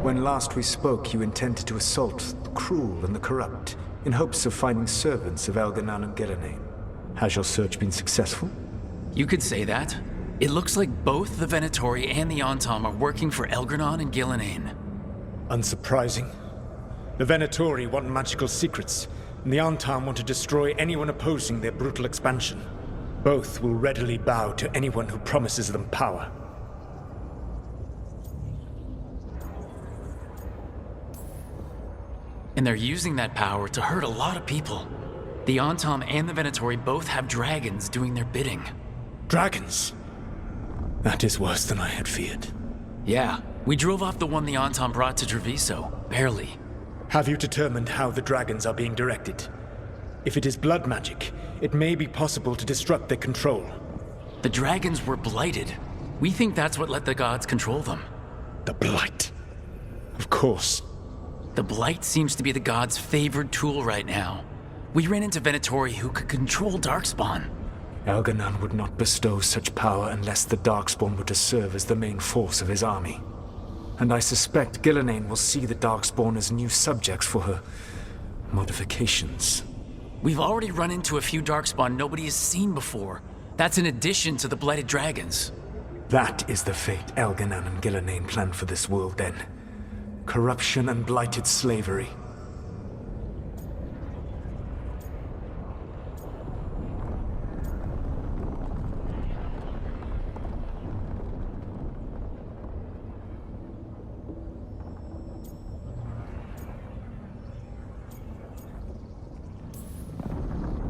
When last we spoke, you intended to assault the cruel and the corrupt, in hopes of finding servants of Elganon and Gillenane. Has your search been successful? You could say that. It looks like both the Venatori and the Antam are working for Elganon and Gillenane. Unsurprising. The Venatori want magical secrets, and the Antam want to destroy anyone opposing their brutal expansion. Both will readily bow to anyone who promises them power. And they're using that power to hurt a lot of people. The Antam and the Venatori both have dragons doing their bidding. Dragons? That is worse than I had feared. Yeah, we drove off the one the Antam brought to Treviso, barely. Have you determined how the dragons are being directed? If it is blood magic, it may be possible to disrupt their control. The dragons were blighted. We think that's what let the gods control them. The Blight. Of course. The Blight seems to be the gods' favored tool right now. We ran into Venatori who could control Darkspawn. Elganon would not bestow such power unless the Darkspawn were to serve as the main force of his army. And I suspect Gillenane will see the Darkspawn as new subjects for her modifications. We've already run into a few Darkspawn nobody has seen before. That's in addition to the Blighted Dragons. That is the fate Elganon and Gillenane planned for this world then. Corruption and blighted slavery.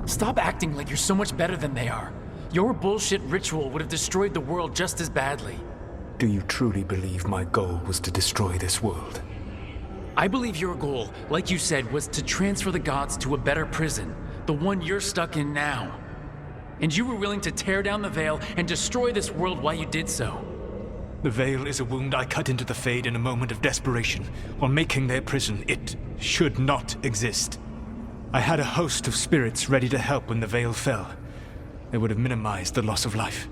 Stop acting like you're so much better than they are. Your bullshit ritual would have destroyed the world just as badly. Do you truly believe my goal was to destroy this world? I believe your goal, like you said, was to transfer the gods to a better prison, the one you're stuck in now. And you were willing to tear down the Veil and destroy this world while you did so. The Veil is a wound I cut into the Fade in a moment of desperation, while making their prison. It should not exist. I had a host of spirits ready to help when the Veil fell. They would have minimized the loss of life.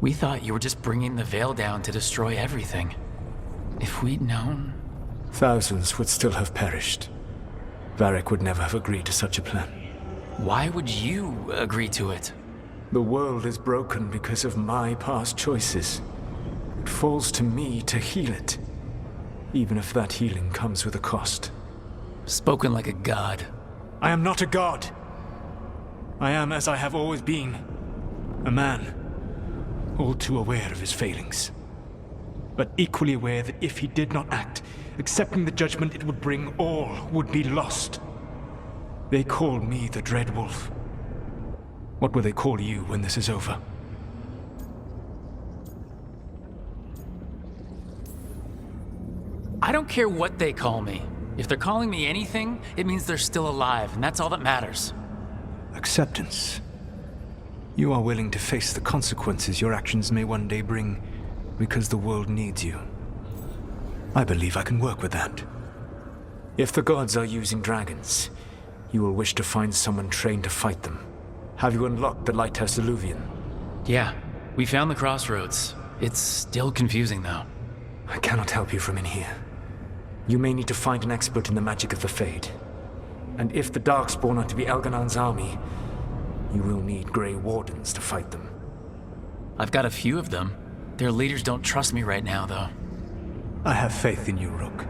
We thought you were just bringing the Veil down to destroy everything. If we'd known... Thousands would still have perished. Varric would never have agreed to such a plan. Why would you agree to it? The world is broken because of my past choices. It falls to me to heal it, even if that healing comes with a cost. Spoken like a god. I am not a god. I am as I have always been, a man, all too aware of his failings. But equally aware that if he did not act, accepting the judgment it would bring, all would be lost. They call me the Dread Wolf. What will they call you when this is over? I don't care what they call me. If they're calling me anything, it means they're still alive, and that's all that matters. Acceptance. You are willing to face the consequences your actions may one day bring because the world needs you. I believe I can work with that. If the gods are using dragons, you will wish to find someone trained to fight them. Have you unlocked the Lighthouse Illuvian? Yeah, we found the crossroads. It's still confusing, though. I cannot help you from in here. You may need to find an expert in the magic of the Fade. And if the Darkspawn are to be Elganon's army, you will need Grey Wardens to fight them. I've got a few of them. Their leaders don't trust me right now, though. I have faith in you, Rook.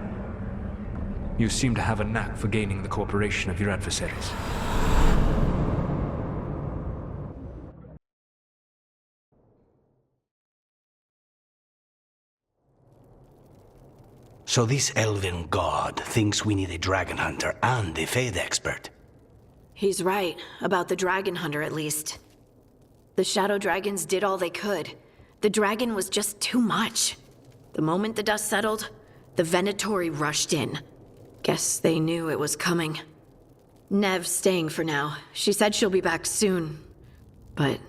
You seem to have a knack for gaining the cooperation of your adversaries. So this elven god thinks we need a dragon hunter and a Fade expert. He's right, about the dragon hunter at least. The Shadow Dragons did all they could. The dragon was just too much. The moment the dust settled, the Venatori rushed in. Guess they knew it was coming. Nev's staying for now. She said she'll be back soon. But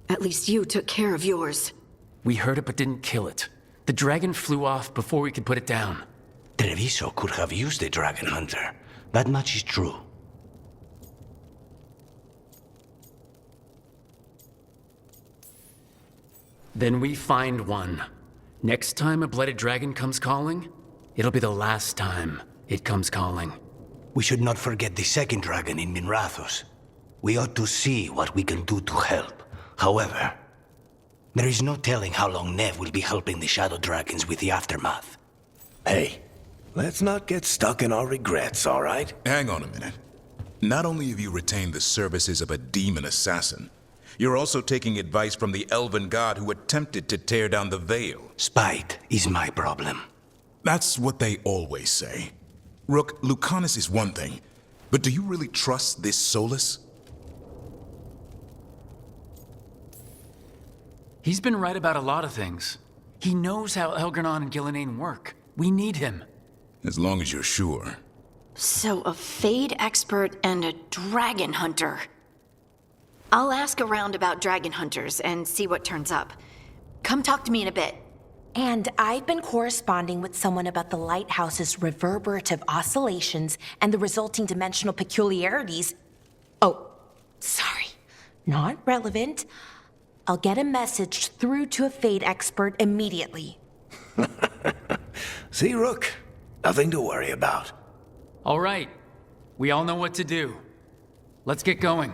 at least you took care of yours. We heard it but didn't kill it. The dragon flew off before we could put it down. Treviso could have used a dragon hunter. That much is true. Then we find one. Next time a blooded dragon comes calling, it'll be the last time it comes calling. We should not forget the second dragon in Minrathos. We ought to see what we can do to help. However, there is no telling how long Nev will be helping the Shadow Dragons with the aftermath. Hey, let's not get stuck in our regrets, all right? Hang on a minute. Not only have you retained the services of a demon assassin, you're also taking advice from the elven god who attempted to tear down the veil. Spite is my problem. That's what they always say. Rook, Lucanus is one thing, but do you really trust this Solus? He's been right about a lot of things. He knows how Elgar'nan and Gillenane work. We need him. As long as you're sure. So, a Fade expert and a dragon hunter. I'll ask around about dragon hunters and see what turns up. Come talk to me in a bit. And I've been corresponding with someone about the lighthouse's reverberative oscillations and the resulting dimensional peculiarities. Oh, sorry. Not relevant. I'll get a message through to a Fade expert immediately. See, Rook? Nothing to worry about. All right. We all know what to do. Let's get going.